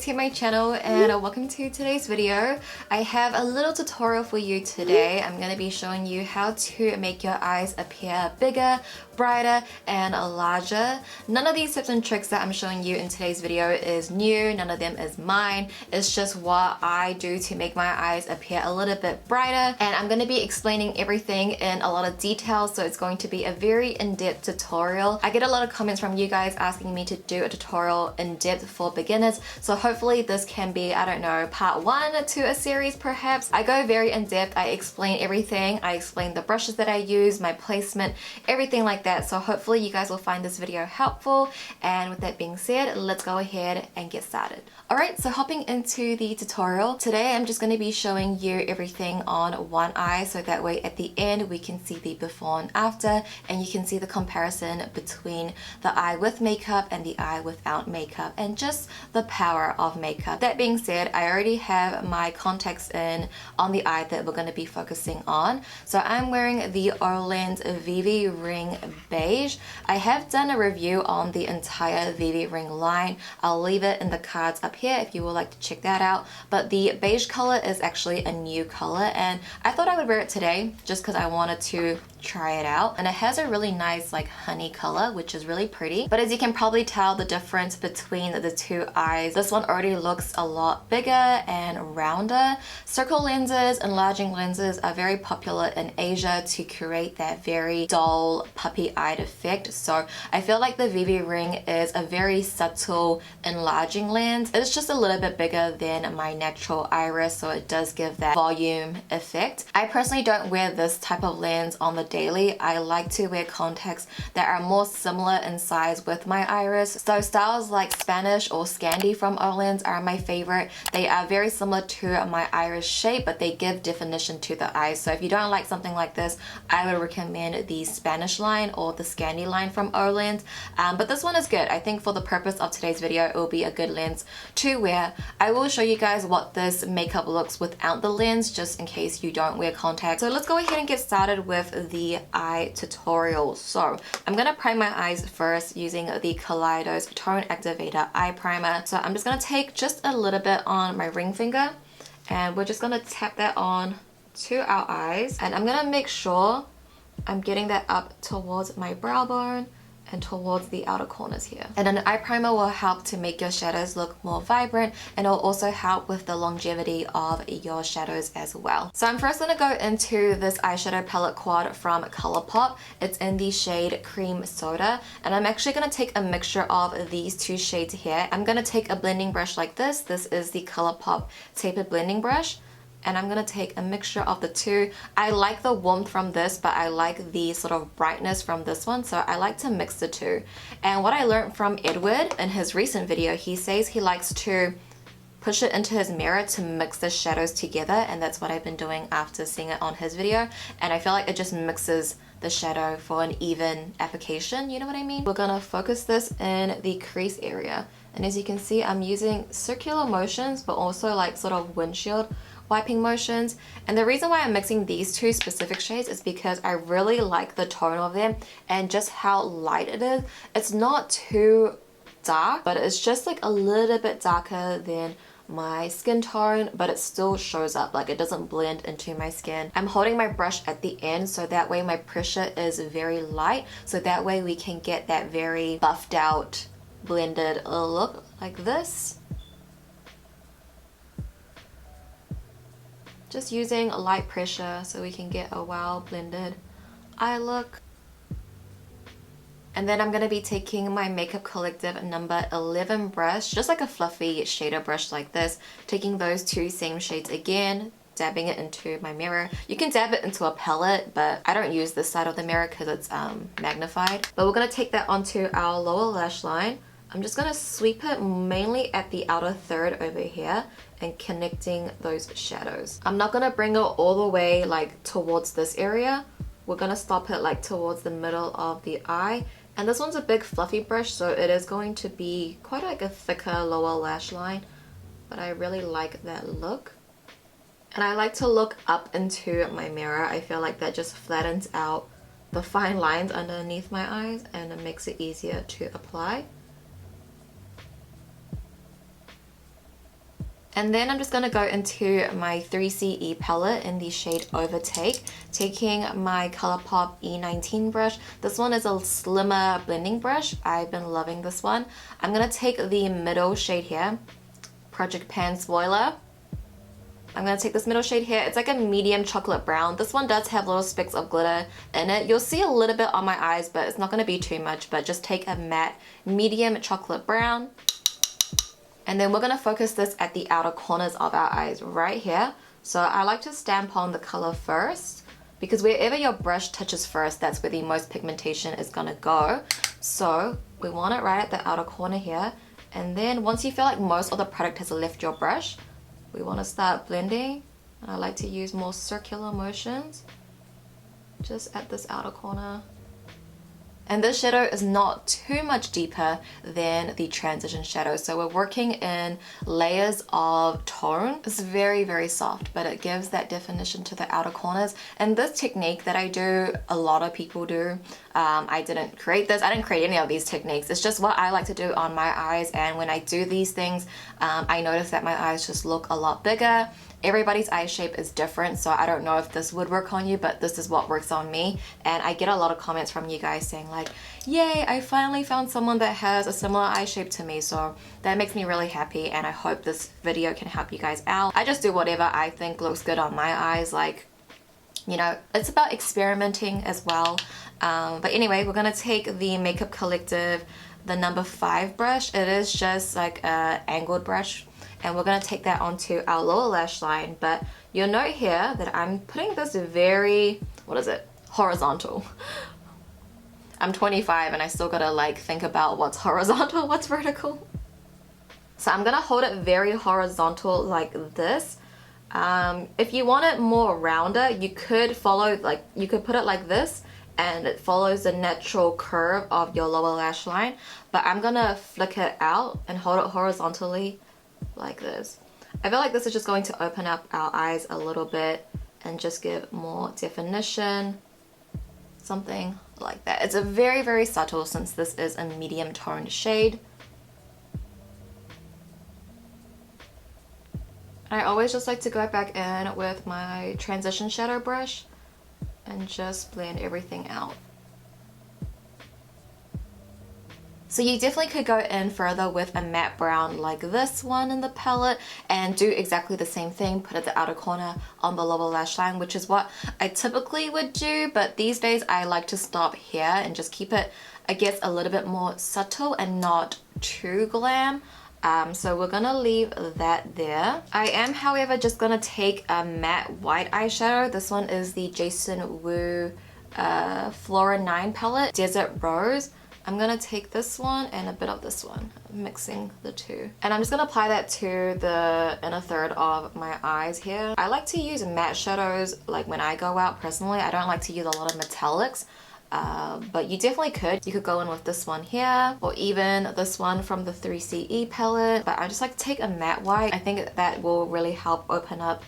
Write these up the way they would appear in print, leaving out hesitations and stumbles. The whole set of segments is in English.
to my channel and welcome to today's video. I have a little tutorial for you today. I'm going to be showing you how to make your eyes appear bigger, brighter and larger. None of these tips and tricks that I'm showing you in today's video is new, none of them is mine. It's just what I do to make my eyes appear a little bit brighter, and I'm going to be explaining everything in a lot of detail, so it's going to be a very in-depth tutorial. I get a lot of comments from you guys asking me to do a tutorial in depth for beginners, so hopefully this can be, I don't know, part 1 to a series perhaps. I go very in depth, I explain everything, I explain the brushes that I use, my placement, everything like that, so hopefully you guys will find this video helpful. And with that being said, let's go ahead and get started. Alright, so hopping into the tutorial, today I'm just going to be showing you everything on one eye, so that way at the end we can see the before and after, and you can see the comparison between the eye with makeup and the eye without makeup, and just the power of makeup. That being said, I already have my contacts in on the eye that we're going to be focusing on. So I'm wearing the OLENS Vivi Ring Beige. I have done a review on the entire Vivi Ring line. I'll leave it in the cards up here if you would like to check that out. But the beige color is actually a new color, and I thought I would wear it today just because I wanted to try it out. And it has a really nice like honey color, which is really pretty. But as you can probably tell the difference between the two eyes, this one already looks a lot bigger and rounder. Circle lenses, enlarging lenses are very popular in Asia to create that very dull puppy-eyed effect. So I feel like the Vivi Ring is a very subtle enlarging lens. It's just a little bit bigger than my natural iris, so it does give that volume effect. I personally don't wear this type of lens on the daily. I like to wear contacts that are more similar in size with my iris. So styles like Spanish or Scandi from OLENS are my favorite. They are very similar to my iris shape, but they give definition to the eyes. So if you don't like something like this, I would recommend the Spanish line or the Scandi line from OLENS. But this one is good. I think for the purpose of today's video, it will be a good lens to wear. I will show you guys what this makeup looks without the lens, just in case you don't wear contacts. So let's go ahead and get started with the eye tutorial. So I'm gonna prime my eyes first using the KALEIDOS Tone Activator Eye Primer. So I'm just gonna take just a little bit on my ring finger, and we're just gonna tap that on to our eyes, and I'm gonna make sure I'm getting that up towards my brow bone and towards the outer corners here. And an eye primer will help to make your shadows look more vibrant, and it'll also help with the longevity of your shadows as well. So I'm first gonna go into this eyeshadow palette quad from ColourPop. It's in the shade Cream Soda, and I'm actually gonna take a mixture of these two shades here. I'm gonna take a blending brush like this. This is the ColourPop tapered blending brush, and I'm gonna take a mixture of the two. I like the warmth from this, but I like the sort of brightness from this one, so I like to mix the two. And what I learned from Edward in his recent video, he says he likes to push it into his mirror to mix the shadows together, and that's what I've been doing after seeing it on his video, and I feel like it just mixes the shadow for an even application, you know what I mean? We're gonna focus this in the crease area, and as you can see, I'm using circular motions, but also like sort of windshield wiping motions. And the reason why I'm mixing these two specific shades is because I really like the tone of them and just how light it is. It's not too dark, but it's just like a little bit darker than my skin tone, but it still shows up, like it doesn't blend into my skin. I'm holding my brush at the end, so that way my pressure is very light, so that way we can get that very buffed out blended look like this. Just using a light pressure so we can get a well blended eye look. And then I'm going to be taking my Makeup Collective number 11 brush, just like a fluffy shader brush like this, taking those two same shades again, dabbing it into my mirror. You can dab it into a palette, but I don't use this side of the mirror because it's magnified. But we're going to take that onto our lower lash line. I'm just going to sweep it mainly at the outer third over here and connecting those shadows. I'm not going to bring it all the way like towards this area. We're going to stop it like towards the middle of the eye. And this one's a big fluffy brush, so it is going to be quite like a thicker lower lash line, but I really like that look. And I like to look up into my mirror. I feel like that just flattens out the fine lines underneath my eyes and it makes it easier to apply. And then I'm just going to go into my 3CE palette in the shade Overtake, taking my ColourPop E19 brush. This one is a slimmer blending brush. I've been loving this one. I'm going to take the middle shade here, Project Pan Spoiler. I'm going to take this middle shade here. It's like a medium chocolate brown. This one does have little specks of glitter in it. You'll see a little bit on my eyes, but it's not going to be too much. But just take a matte medium chocolate brown. And then we're going to focus this at the outer corners of our eyes right here. So I like to stamp on the color first, because wherever your brush touches first, that's where the most pigmentation is going to go. So we want it right at the outer corner here. And then once you feel like most of the product has left your brush, we want to start blending. And I like to use more circular motions just at this outer corner. And this shadow is not too much deeper than the transition shadow. So we're working in layers of tone. It's very, very soft, but it gives that definition to the outer corners. And this technique that I do, a lot of people do. I didn't create this. I didn't create any of these techniques. It's just what I like to do on my eyes. And when I do these things, I notice that my eyes just look a lot bigger. Everybody's eye shape is different, so I don't know if this would work on you, but this is what works on me. And I get a lot of comments from you guys saying like, yay, I finally found someone that has a similar eye shape to me. So that makes me really happy, and I hope this video can help you guys out. I just do whatever I think looks good on my eyes. Like, you know, it's about experimenting as well. But anyway, we're gonna take the Makeup Collective, the number 5 brush. It is just like a angled brush. And we're going to take that onto our lower lash line. But you'll note here that I'm putting this very, what is it? Horizontal. I'm 25 and I still got to like think about what's horizontal, what's vertical. So I'm going to hold it very horizontal like this. If you want it more rounder, you could follow, like, you could put it like this and it follows the natural curve of your lower lash line. But I'm going to flick it out and hold it horizontally like this. I feel like this is just going to open up our eyes a little bit and just give more definition, something like that. It's a very, very subtle since this is a medium toned shade. I always just like to go back in with my transition shadow brush and just blend everything out. So you definitely could go in further with a matte brown like this one in the palette and do exactly the same thing, put at the outer corner on the lower lash line, which is what I typically would do, but these days I like to stop here and just keep it, I guess, a little bit more subtle and not too glam. So we're gonna leave that there. I am, however, just gonna take a matte white eyeshadow. This one is the Jason Wu Flora 9 palette, Desert Rose. I'm gonna take this one and a bit of this one, mixing the two. And I'm just gonna apply that to the inner third of my eyes here. I like to use matte shadows like when I go out personally. I don't like to use a lot of metallics, but you definitely could. You could go in with this one here, or even this one from the 3CE palette. But I just like to take a matte white. I think that will really help open up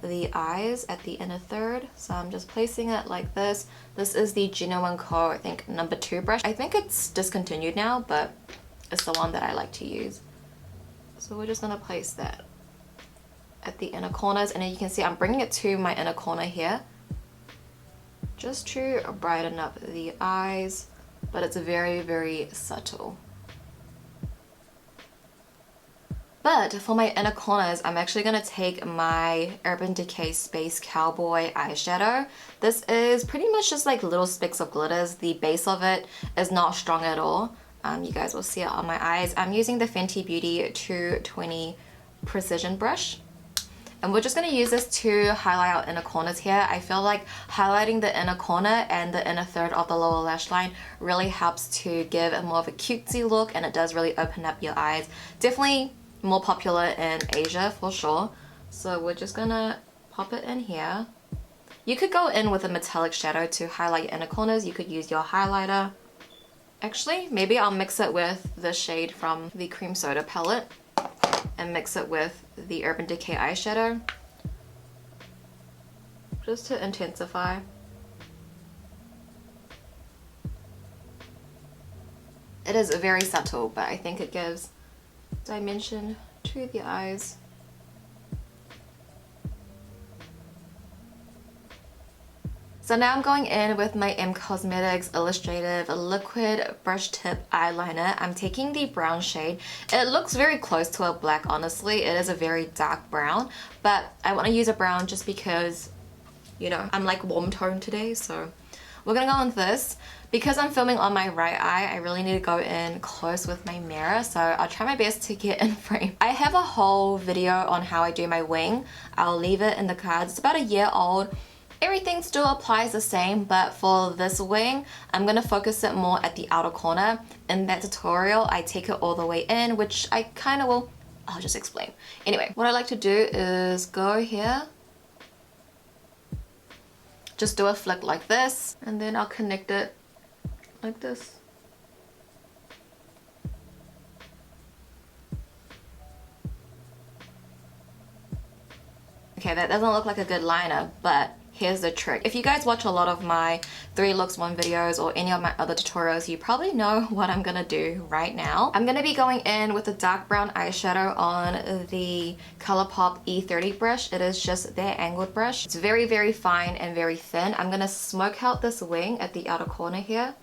the eyes at the inner third. So I'm just placing it like this. This is the Genuine Co, I think, number 2 brush. I think it's discontinued now, but it's the one that I like to use. So we're just gonna place that at the inner corners, and then you can see I'm bringing it to my inner corner here just to brighten up the eyes, but it's very, very subtle. But for my inner corners, I'm actually going to take my Urban Decay Space Cowboy eyeshadow. This is pretty much just like little specks of glitters. The base of it is not strong at all. You guys will see it on my eyes. I'm using the Fenty Beauty 220 Precision brush. And we're just going to use this to highlight our inner corners here. I feel like highlighting the inner corner and the inner third of the lower lash line really helps to give a more of a cutesy look, and it does really open up your eyes. Definitely more popular in Asia for sure. So we're just gonna pop it in here. You could go in with a metallic shadow to highlight your inner corners. You could use your highlighter. Actually, maybe I'll mix it with the shade from the Cream Soda palette and mix it with the Urban Decay eyeshadow just to intensify. It is very subtle, but I think it gives dimension to the eyes. So now I'm going in with my M Cosmetics Illustrative Liquid Brush Tip Eyeliner. I'm taking the brown shade. It looks very close to a black, honestly. It is a very dark brown, but I want to use a brown just because, you know, I'm like warm tone today, so we're gonna go on this. Because I'm filming on my right eye, I really need to go in close with my mirror, so I'll try my best to get in frame. I have a whole video on how I do my wing. I'll leave it in the cards. It's about a year old. Everything still applies the same, but for this wing, I'm gonna focus it more at the outer corner. In that tutorial, I take it all the way in, which I kind of will, I'll just explain. Anyway, what I like to do is go here, just do a flick like this, and then I'll connect it like this. Okay, that doesn't look like a good liner, but here's the trick. If you guys watch a lot of my 3 looks 1 videos or any of my other tutorials, you probably know what I'm gonna do right now. I'm gonna be going in with a dark brown eyeshadow on the ColourPop E30 brush. It is just their angled brush. It's very, very fine and very thin. I'm gonna smoke out this wing at the outer corner here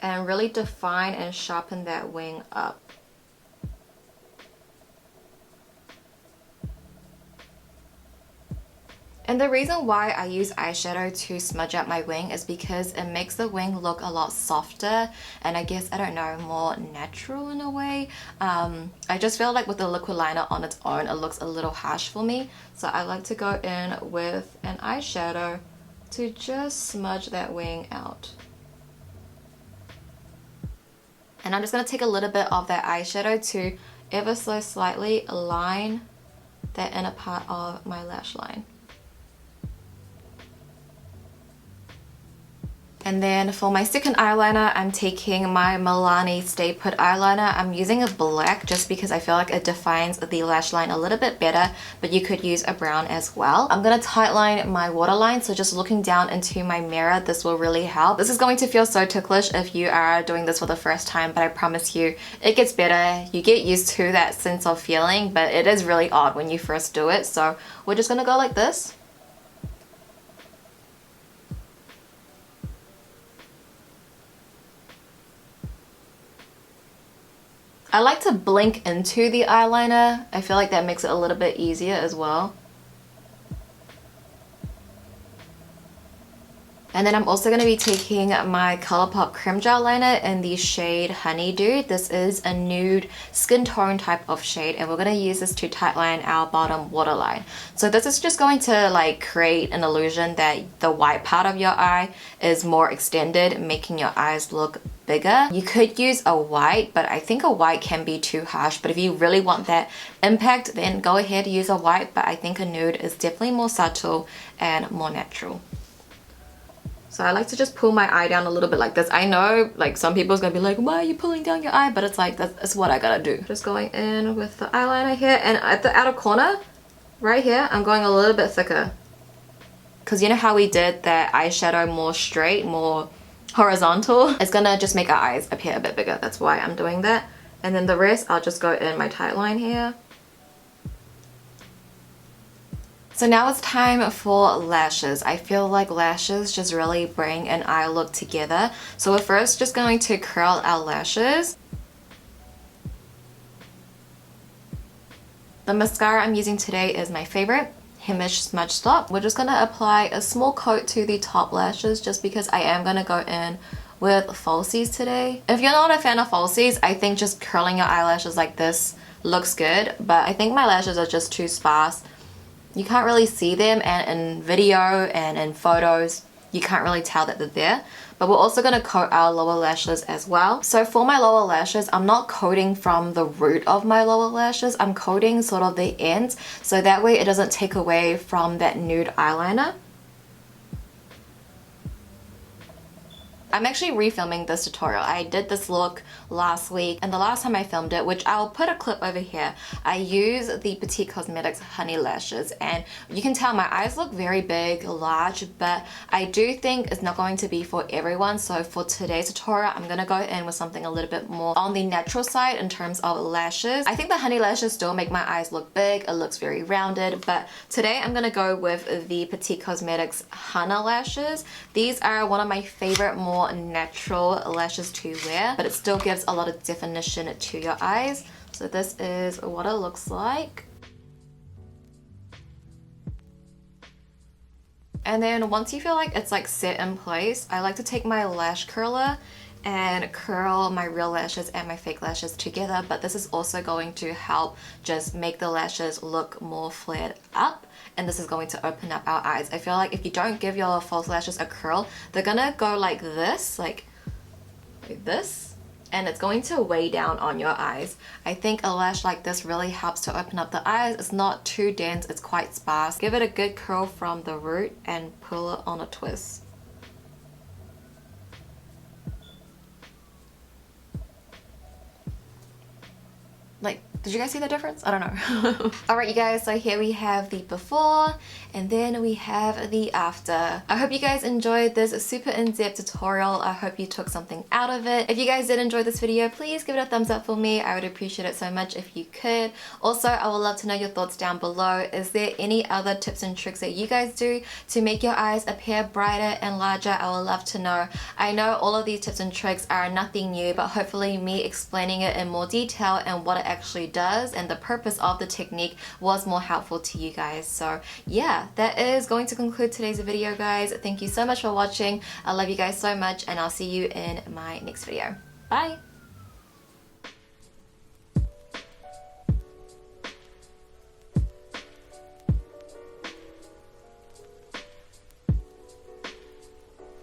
and really define and sharpen that wing up. And the reason why I use eyeshadow to smudge out my wing is because it makes the wing look a lot softer and I guess, I don't know, more natural in a way. I just feel like with the liquid liner on its own, it looks a little harsh for me. So I like to go in with an eyeshadow to just smudge that wing out. And I'm just going to take a little bit of that eyeshadow to ever so slightly align that inner part of my lash line. And then for my second eyeliner, I'm taking my MILANI Stay Put eyeliner. I'm using a black just because I feel like it defines the lash line a little bit better, but you could use a brown as well. I'm gonna tightline my waterline, so just looking down into my mirror, this will really help. This is going to feel so ticklish if you are doing this for the first time, but I promise you, it gets better. You get used to that sense of feeling, but it is really odd when you first do it. So we're just gonna go like this. I like to blink into the eyeliner. I feel like that makes it a little bit easier as well. And then I'm also going to be taking my ColourPop Creme Gel Liner in the shade Honeydew. This is a nude skin tone type of shade, and we're going to use this to tightline our bottom waterline. So this is just going to like create an illusion that the white part of your eye is more extended, making your eyes look bigger. You could use a white, but I think a white can be too harsh. But if you really want that impact, then go ahead and use a white, but I think a nude is definitely more subtle and more natural. So I like to just pull my eye down a little bit like this. I know like some people's gonna be like, why are you pulling down your eye? But it's like, that's what I gotta do. Just going in with the eyeliner here, and at the outer corner, right here, I'm going a little bit thicker. Because you know how we did that eyeshadow more straight, more horizontal? It's gonna just make our eyes appear a bit bigger. That's why I'm doing that. And then the rest, I'll just go in my tight line here. So now it's time for lashes. I feel like lashes just really bring an eye look together. So we're first just going to curl our lashes. The mascara I'm using today is my favorite, HEIMISH Smudge Stop. We're just going to apply a small coat to the top lashes just because I am going to go in with falsies today. If you're not a fan of falsies, I think just curling your eyelashes like this looks good, but I think my lashes are just too sparse. You can't really see them, and in video and in photos you can't really tell that they're there. But we're also going to coat our lower lashes as well. So for my lower lashes, I'm not coating from the root of my lower lashes, I'm coating sort of the ends, so that way it doesn't take away from that nude eyeliner. I'm actually refilming this tutorial. I did this look last week, and the last time I filmed it, which I'll put a clip over here, I used the Petite Cosmetics honey lashes, and you can tell my eyes look very big, large, but I do think it's not going to be for everyone. So for today's tutorial, I'm gonna go in with something a little bit more on the natural side in terms of lashes. I think the honey lashes still make my eyes look big. It looks very rounded, but today I'm gonna go with the Petite Cosmetics Hana lashes. These are one of my favorite more natural lashes to wear, but it still gives a lot of definition to your eyes. So this is what it looks like. And then once you feel like it's like set in place, I like to take my lash curler and curl my real lashes and my fake lashes together, but this is also going to help just make the lashes look more flared up, and this is going to open up our eyes. I feel like if you don't give your false lashes a curl, they're gonna go like this, like this, and it's going to weigh down on your eyes. I think a lash like this really helps to open up the eyes. It's not too dense, it's quite sparse. Give it a good curl from the root and pull it on a twist. Like, did you guys see the difference? I don't know. Alright you guys, so here we have the before and then we have the after. I hope you guys enjoyed this super in-depth tutorial. I hope you took something out of it. If you guys did enjoy this video, please give it a thumbs up for me. I would appreciate it so much if you could. Also, I would love to know your thoughts down below. Is there any other tips and tricks that you guys do to make your eyes appear brighter and larger? I would love to know. I know all of these tips and tricks are nothing new, but hopefully me explaining it in more detail and what it actually does and the purpose of the technique was more helpful to you guys. So yeah, that is going to conclude today's video, guys. Thank you so much for watching. I love you guys so much, and I'll see you in my next video. Bye!